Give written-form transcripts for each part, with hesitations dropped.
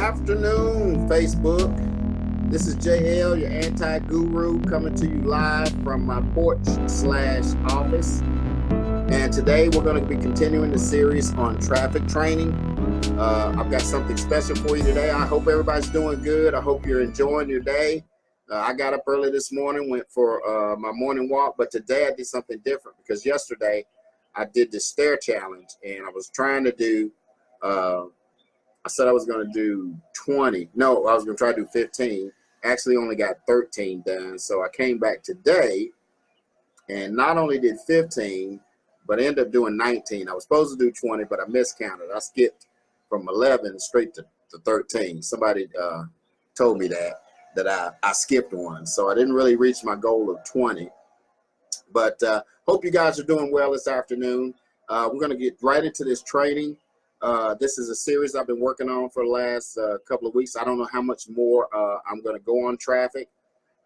afternoon, Facebook. This is JL, your anti-guru, coming to you live from my porch/office. And today we're going to be continuing the series on traffic training. I've got something special for you today. I hope everybody's doing good. I hope you're enjoying your day. I got up early this morning, went for my morning walk, but today I did something different because yesterday I did the stair challenge and I was trying to do I said I was going to do 20. No, I was going to try to do 15. Actually only got 13 done. So I came back today and not only did 15, but I ended up doing 19. I was supposed to do 20, but I miscounted. I skipped from 11 straight to 13. Somebody told me that I skipped one. So I didn't really reach my goal of 20. But hope you guys are doing well this afternoon. We're going to get right into this training. This is a series I've been working on for the last couple of weeks. I don't know how much more I'm going to go on traffic,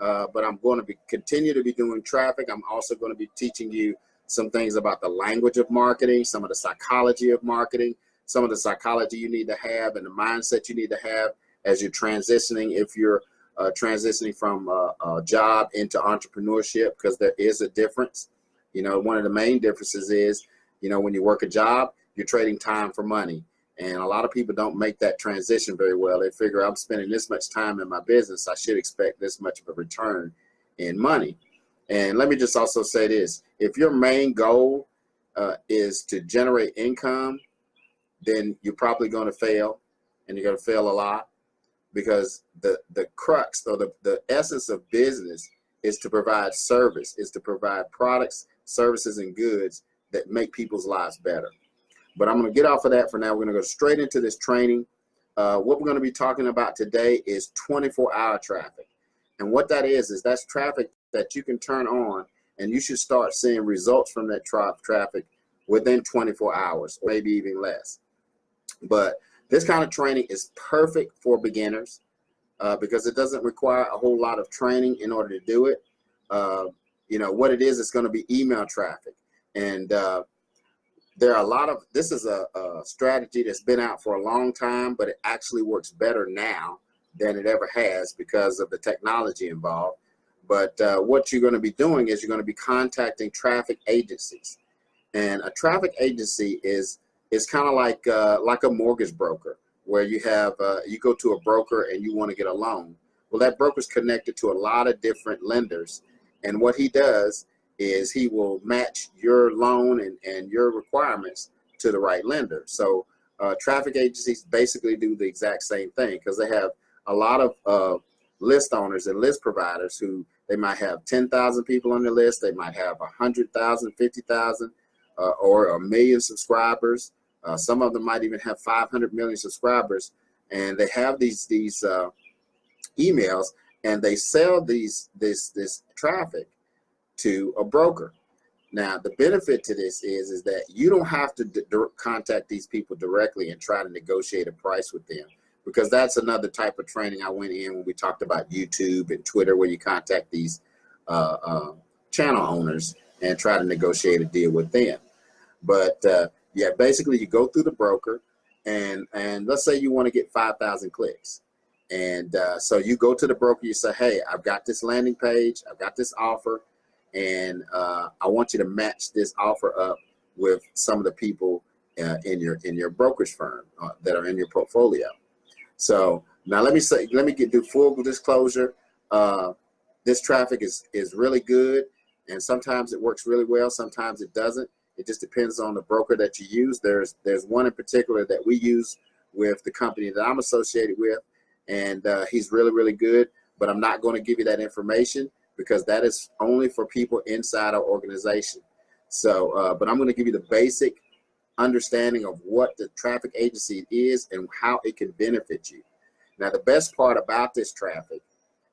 but I'm going to continue to be doing traffic. I'm also going to be teaching you some things about the language of marketing, some of the psychology of marketing, some of the psychology you need to have and the mindset you need to have as you're transitioning, if you're transitioning from a job into entrepreneurship, because there is a difference. You know, one of the main differences is, you know, when you work a job, you're trading time for money. And a lot of people don't make that transition very well. They figure I'm spending this much time in my business, I should expect this much of a return in money. And let me just also say this. If your main goal is to generate income, then you're probably going to fail, and you're going to fail a lot, because the crux or the essence of business is to provide service, is to provide products, services, and goods that make people's lives better. But I'm going to get off of that for now. We're going to go straight into this training. What we're going to be talking about today is 24-hour traffic. And what that is that's traffic that you can turn on, and you should start seeing results from that traffic within 24 hours, maybe even less. But this kind of training is perfect for beginners because it doesn't require a whole lot of training in order to do it. You know, what it is, it's going to be email traffic. And there are a lot of, this is a strategy that's been out for a long time, but it actually works better now than it ever has because of the technology involved. But what you're going to be doing is you're going to be contacting traffic agencies. And a traffic agency is kind of like a mortgage broker, where you have, you go to a broker and you want to get a loan. Well, that broker's connected to a lot of different lenders. And what he does is he will match your loan and your requirements to the right lender. So traffic agencies basically do the exact same thing, because they have a lot of list owners and list providers who they might have 10,000 people on their list. They might have 100,000, 50,000, or 1 million subscribers. Some of them might even have 500 million subscribers. And they have these emails, and they sell this traffic to a broker. Now, the benefit to this is that you don't have to contact these people directly and try to negotiate a price with them, because that's another type of training I went in when we talked about YouTube and Twitter, where you contact these channel owners and try to negotiate a deal with them. But yeah, basically you go through the broker, and let's say you want to get 5,000 clicks. And so you go to the broker, you say, hey, I've got this landing page, I've got this offer, and I want you to match this offer up with some of the people in your brokerage firm that are in your portfolio. So now let me do full disclosure. This traffic is really good, and sometimes it works really well, sometimes it doesn't. It just depends on the broker that you use. There's one in particular that we use with the company that I'm associated with, and he's really, really good, but I'm not going to give you that information, because that is only for people inside our organization. So, but I'm going to give you the basic understanding of what the traffic agency is and how it can benefit you. Now, the best part about this traffic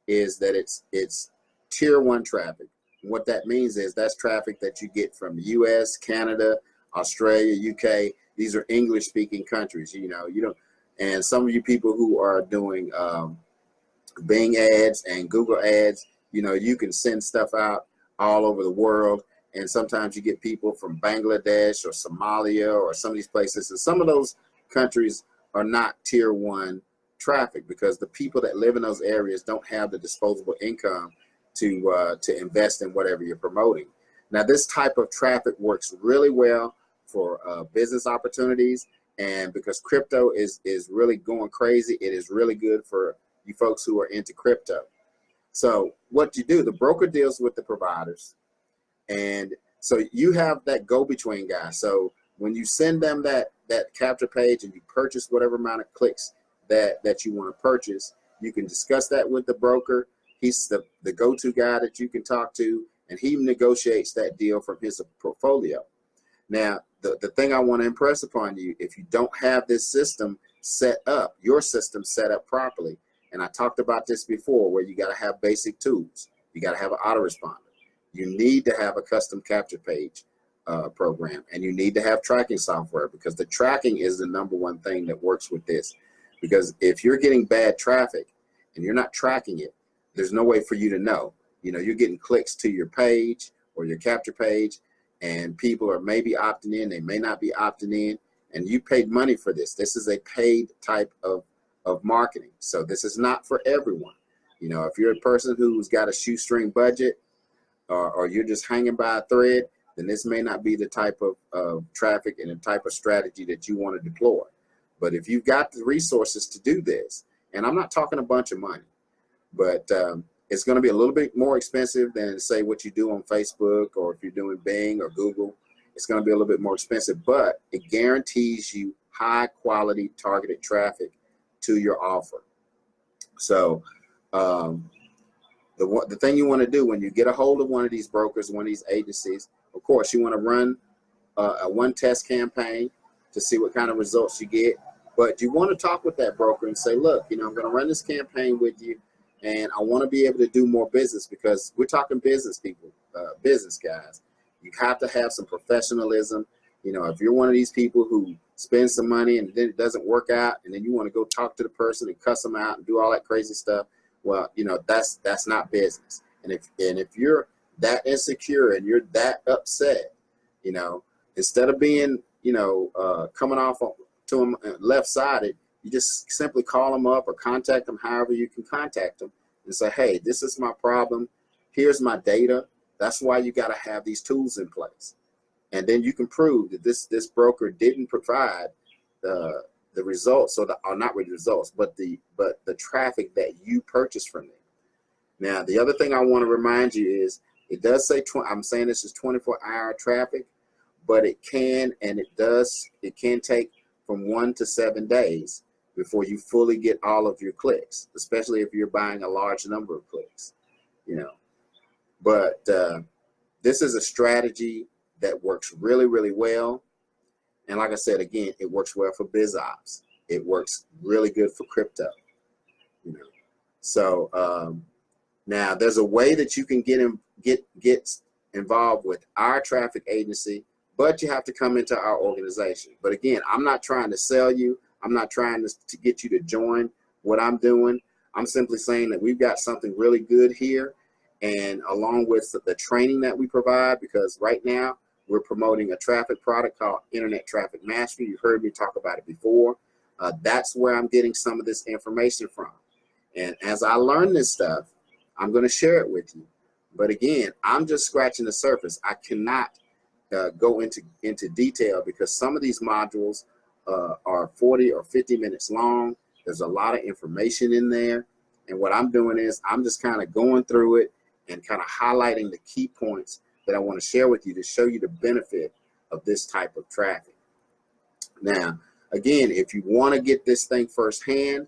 is that it's tier 1 traffic. And what that means is that's traffic that you get from the US, Canada, Australia, UK. These are English speaking countries. You don't, and some of you people who are doing Bing ads and Google ads, you know, you can send stuff out all over the world, and sometimes you get people from Bangladesh or Somalia or some of these places, and some of those countries are not tier 1 traffic, because the people that live in those areas don't have the disposable income to invest in whatever you're promoting. Now, this type of traffic works really well for business opportunities, and because crypto is really going crazy, it is really good for you folks who are into crypto. So what you do, the broker deals with the providers, and so you have that go-between guy. So when you send them that capture page and you purchase whatever amount of clicks that you want to purchase, you can discuss that with the broker. He's the go-to guy that you can talk to, and he negotiates that deal from his portfolio. Now, the thing I want to impress upon you, if you don't have this system set up, your system set up properly, and I talked about this before, where you got to have basic tools. You got to have an autoresponder. You need to have a custom capture page program, and you need to have tracking software, because the tracking is the #1 thing that works with this. Because if you're getting bad traffic and you're not tracking it, there's no way for you to know. You know, you're getting clicks to your page or your capture page, and people are maybe opting in, they may not be opting in, and you paid money for this. This is a paid type of marketing. So this is not for everyone. You know, if you're a person who's got a shoestring budget, or you're just hanging by a thread, then this may not be the type of traffic and the type of strategy that you want to deploy. But if you've got the resources to do this, and I'm not talking a bunch of money, but it's going to be a little bit more expensive than, say, what you do on Facebook, or if you're doing Bing or Google, it's going to be a little bit more expensive, but it guarantees you high quality targeted traffic to your offer. So the thing you want to do when you get a hold of one of these brokers, one of these agencies, of course, you want to run a one test campaign to see what kind of results you get. But you want to talk with that broker and say, look, you know, I'm going to run this campaign with you, and I want to be able to do more business, because we're talking business people, business guys. You have to have some professionalism. You know, if you're one of these people who spend some money and then it doesn't work out, and then you want to go talk to the person and cuss them out and do all that crazy stuff, well, you know, that's not business. And if you're that insecure and you're that upset, you know, instead of being, you know, coming off to them left-sided, you just simply call them up or contact them however you can contact them and say, hey, this is my problem. Here's my data. That's why you got to have these tools in place. And then you can prove that this broker didn't provide the results, or not really results, but the traffic that you purchased from them. Now, the other thing I want to remind you is, it does say, I'm saying this is 24-hour traffic, but it can take from 1 to 7 days before you fully get all of your clicks, especially if you're buying a large number of clicks, you know. But this is a strategy that works really, really well. And like I said, again, it works well for biz ops. It works really good for crypto, you know. So now there's a way that you can get involved with our traffic agency, but you have to come into our organization. But again, I'm not trying to sell you. I'm not trying to get you to join what I'm doing. I'm simply saying that we've got something really good here, and along with the training that we provide, because right now we're promoting a traffic product called Internet Traffic Mastery. You've heard me talk about it before. That's where I'm getting some of this information from. And as I learn this stuff, I'm going to share it with you. But again, I'm just scratching the surface. I cannot go into detail, because some of these modules are 40 or 50 minutes long. There's a lot of information in there. And what I'm doing is I'm just kind of going through it and kind of highlighting the key points that I want to share with you to show you the benefit of this type of traffic. Now, again, if you want to get this thing firsthand,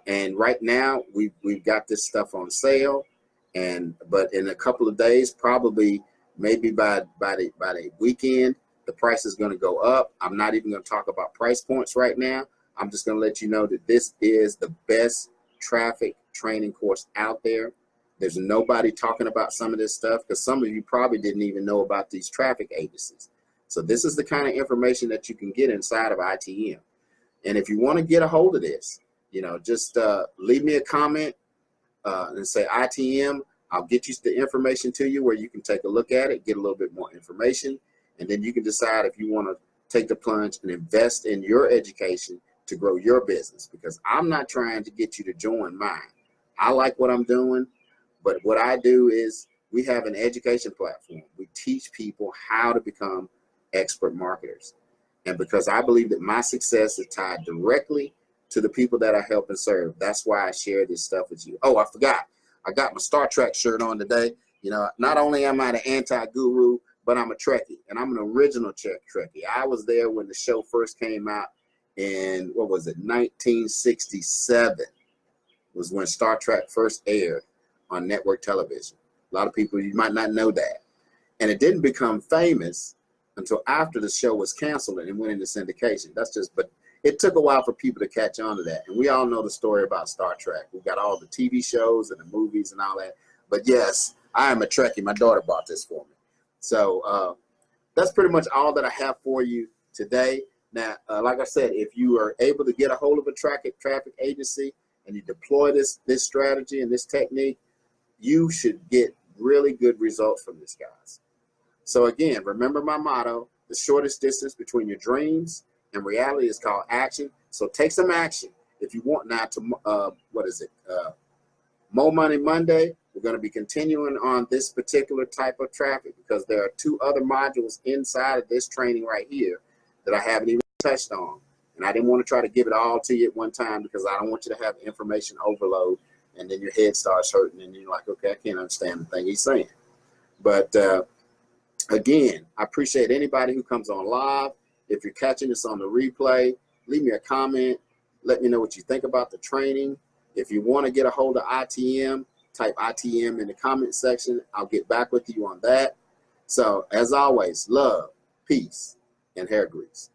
and right now we've got this stuff on sale, but in a couple of days, probably maybe by the weekend, the price is going to go up. I'm not even going to talk about price points right now. I'm just going to let you know that this is the best traffic training course out there. There's nobody talking about some of this stuff, because some of you probably didn't even know about these traffic agencies. So this is the kind of information that you can get inside of ITM. And if you want to get a hold of this, you know, just leave me a comment and say ITM. I'll get you the information to you where you can take a look at it, get a little bit more information, and then you can decide if you want to take the plunge and invest in your education to grow your business, because I'm not trying to get you to join mine. I like what I'm doing, but what I do is we have an education platform. We teach people how to become expert marketers. And because I believe that my success is tied directly to the people that I help and serve, that's why I share this stuff with you. Oh, I forgot. I got my Star Trek shirt on today. You know, not only am I the anti-guru, but I'm a Trekkie, and I'm an original Trekkie. I was there when the show first came out in, what was it, 1967 was when Star Trek first aired on network television. A lot of people, you might not know that. And it didn't become famous until after the show was canceled and it went into syndication. But it took a while for people to catch on to that. And we all know the story about Star Trek. We've got all the TV shows and the movies and all that. But yes, I am a Trekkie. My daughter bought this for me. So that's pretty much all that I have for you today. Now, like I said, if you are able to get a hold of a traffic agency and you deploy this strategy and this technique, you should get really good results from this, guys. So again, remember my motto: the shortest distance between your dreams and reality is called action. So take some action. If you want now to, Mo Money Monday, we're going to be continuing on this particular type of traffic because there are 2 other modules inside of this training right here that I haven't even touched on. And I didn't want to try to give it all to you at one time because I don't want you to have information overload and then your head starts hurting and you're like, okay, I can't understand the thing he's saying. But again, I appreciate anybody who comes on live. If you're catching this on the replay, leave me a comment. Let me know what you think about the training. If you want to get a hold of ITM, type ITM in the comment section. I'll get back with you on that. So as always, love, peace, and hair grease.